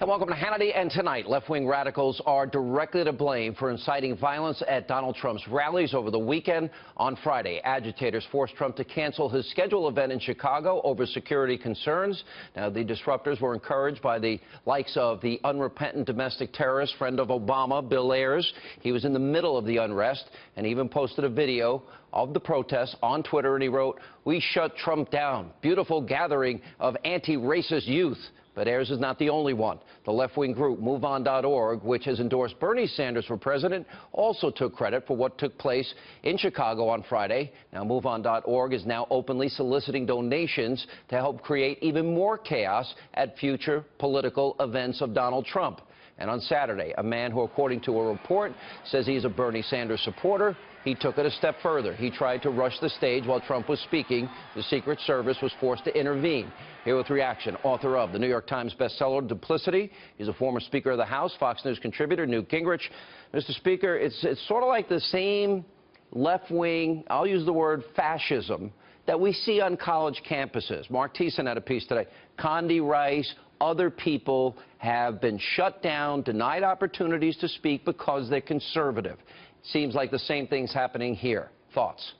And welcome to Hannity. And tonight, left-wing radicals are directly to blame for inciting violence at Donald Trump's rallies over the weekend. On Friday, agitators forced Trump to cancel his scheduled event in Chicago over security concerns. Now, the disruptors were encouraged by the likes of the unrepentant domestic terrorist friend of Obama, Bill Ayers. He was in the middle of the unrest and even posted a video of the protests on Twitter, and he wrote, "We shut Trump down. Beautiful gathering of anti-racist youth." But Ayers is not the only one. The left-wing group MoveOn.org, which has endorsed Bernie Sanders for president, also took credit for what took place in Chicago on Friday. Now, MoveOn.org is now openly soliciting donations to help create even more chaos at future political events of Donald Trump. And on Saturday, a man who, according to a report, says he's a Bernie Sanders supporter, he took it a step further. He tried to rush the stage while Trump was speaking. The Secret Service was forced to intervene. Here with reaction, author of the New York Times bestseller, Duplicity. He's a former Speaker of the House, Fox News contributor, Newt Gingrich. Mr. Speaker, it's sort of like the same left-wing, I'll use the word fascism, that we see on college campuses. Mark Thiessen had a piece today. Condi Rice, other people have been shut down, denied opportunities to speak because they're conservative. Seems like the same thing's happening here. Thoughts?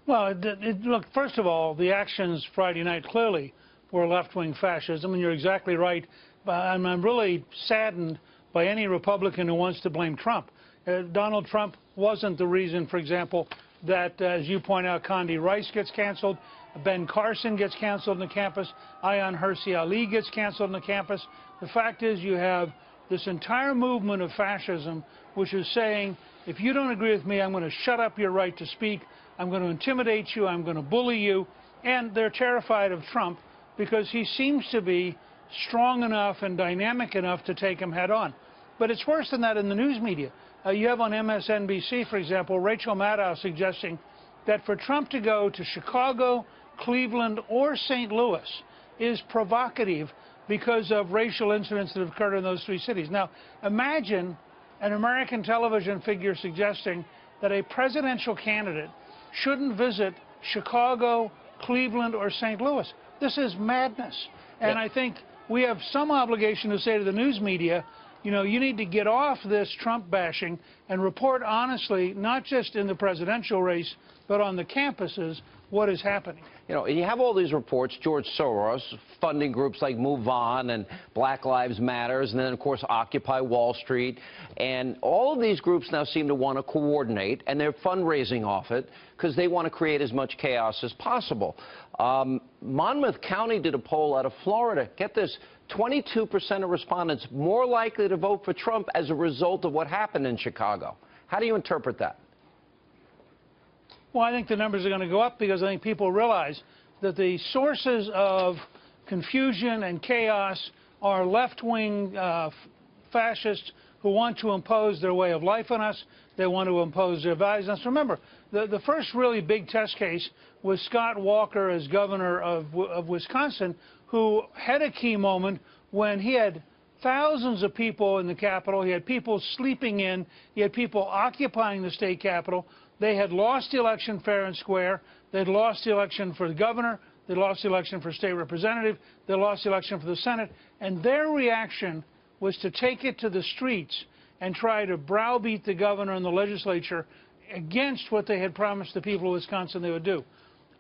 Well, look, first of all, the actions Friday night clearly were left-wing fascism, and you're exactly right. I'm really saddened by any Republican who wants to blame Trump. Donald Trump wasn't the reason, for example, that, as you point out, Condi Rice gets canceled, Ben Carson gets canceled on the campus, Ayaan Hirsi Ali gets canceled on the campus. The fact is you have this entire movement of fascism which is saying, if you don't agree with me, I'm going to shut up your right to speak, I'm going to intimidate you, I'm going to bully you. And they're terrified of Trump because he seems to be strong enough and dynamic enough to take him head on. But it's worse than that in the news media. You have on MSNBC, for example, Rachel Maddow suggesting that for Trump to go to Chicago, Cleveland, or St. Louis is provocative because of racial incidents that have occurred in those three cities. Now, imagine an American television figure suggesting that a presidential candidate shouldn't visit Chicago, Cleveland, or St. Louis. This is madness. And I think we have some obligation to say to the news media, you know, you need to get off this Trump bashing and report honestly, not just in the presidential race, but on the campuses, what is happening. You know, you have all these reports, George Soros funding groups like MoveOn and Black Lives Matters, and then, of course, Occupy Wall Street. And all of these groups now seem to want to coordinate, and they're fundraising off it because they want to create as much chaos as possible. Monmouth County did a poll out of Florida. Get this, 22% of respondents more likely to vote for Trump as a result of what happened in Chicago. How do you interpret that? Well, I think the numbers are going to go up because I think people realize that the sources of confusion and chaos are left-wing fascists who want to impose their way of life on us. They want to impose their values on us. Remember, the first really big test case was Scott Walker as governor of Wisconsin, who had a key moment when he had thousands of people in the Capitol. He had people sleeping in. He had people occupying the state Capitol. They had lost the election fair and square. They'd lost the election for the governor. They lost the election for state representative. They lost the election for the Senate. And their reaction was to take it to the streets and try to browbeat the governor and the legislature against what they had promised the people of Wisconsin they would do.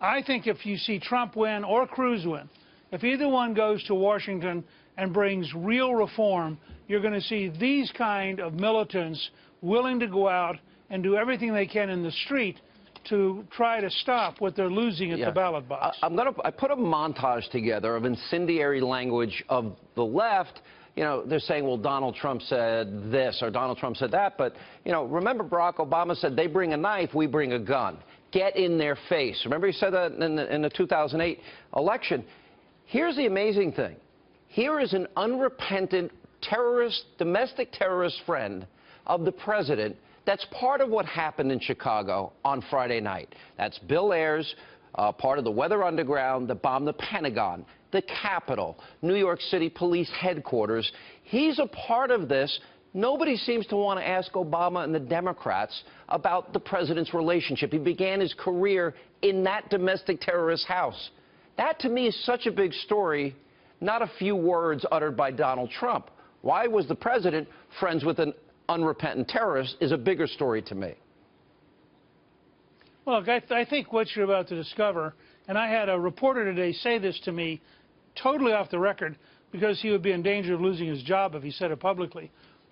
I think if you see Trump win or Cruz win, if either one goes to Washington and brings real reform, you're going to see these kind of militants willing to go out and do everything they can in the street to try to stop what they're losing at the ballot box. I put a montage together of incendiary language of the left. You know, they're saying, well, Donald Trump said this or Donald Trump said that. But, you know, remember Barack Obama said, they bring a knife, we bring a gun. Get in their face. Remember he said that in the 2008 election. Here's the amazing thing. Here is an unrepentant terrorist, domestic terrorist friend of the president. That's part of what happened in Chicago on Friday night. That's Bill Ayers, part of the Weather Underground that bombed the Pentagon, the Capitol, New York City Police Headquarters. He's a part of this. Nobody seems to want to ask Obama and the Democrats about the president's relationship. He began his career in that domestic terrorist house. That, to me, is such a big story not a few words uttered by Donald Trump. Why was the president friends with an unrepentant terrorist is a bigger story to me. Well, I think what you're about to discover, and I had a reporter today say this to me totally off the record because he would be in danger of losing his job if he said it publicly,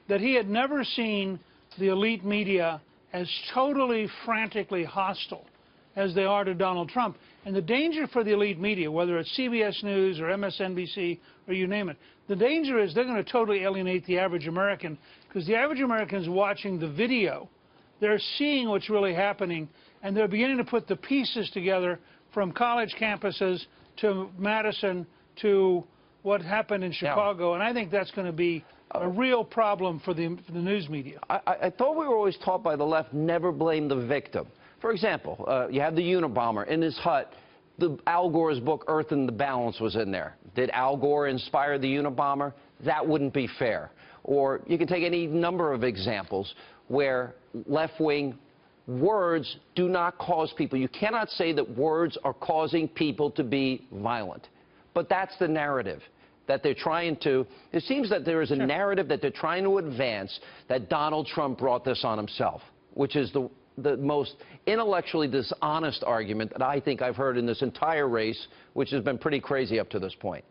that he had never seen the elite media as totally frantically hostile as they are to Donald Trump. And the danger for the elite media, whether it's CBS News or MSNBC or you name it, the danger is they're going to totally alienate the average American, because the average American is watching the video. They're seeing what's really happening, and they're beginning to put the pieces together from college campuses to Madison to what happened in Chicago. And I think that's going to be a real problem for the news media. I thought we were always taught by the left, never blame the victim. For example, you have the Unabomber in his hut. Al Gore's book, Earth in the Balance, was in there. Did Al Gore inspire the Unabomber? That wouldn't be fair. Or you can take any number of examples where left-wing words do not cause people. You cannot say that words are causing people to be violent. But that's the narrative that they're trying to. It seems that there is a narrative that they're trying to advance, that Donald Trump brought this on himself, which is the most intellectually dishonest argument that I think I've heard in this entire race, which has been pretty crazy up to this point.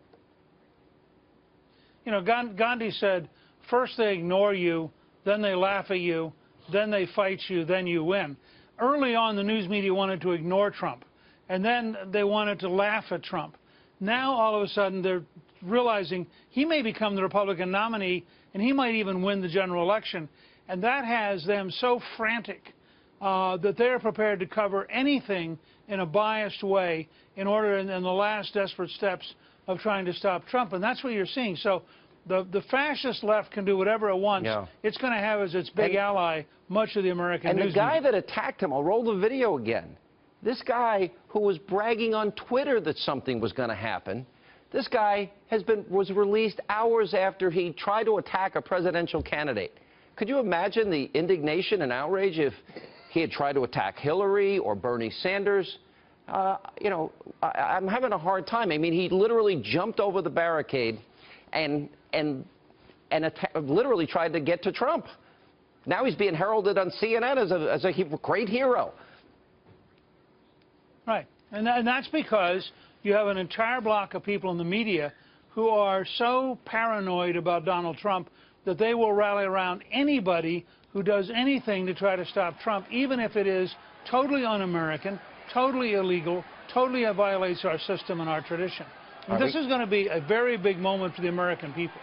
You know, Gandhi said, first they ignore you, then they laugh at you, then they fight you, then you win. Early on, the news media wanted to ignore Trump, and then they wanted to laugh at Trump. Now, all of a sudden, they're realizing he may become the Republican nominee, and he might even win the general election. And that has them so frantic that they're prepared to cover anything in a biased way in order, in the last desperate steps of trying to stop Trump. And that's what you're seeing. So the fascist left can do whatever it wants. Yeah. It's going to have as its big ally much of the American news media. And the guy that attacked him, I'll roll the video again. This guy who was bragging on Twitter that something was going to happen, this guy was released hours after he tried to attack a presidential candidate. Could you imagine the indignation and outrage if he had tried to attack Hillary or Bernie Sanders? You know, I'm having a hard time. I mean, he literally jumped over the barricade and literally tried to get to Trump. Now he's being heralded on CNN as a great hero. Right. And that's because you have an entire block of people in the media who are so paranoid about Donald Trump that they will rally around anybody who does anything to try to stop Trump, even if it is totally un-American, totally illegal, totally violates our system and our tradition. And this is going to be a very big moment for the American people.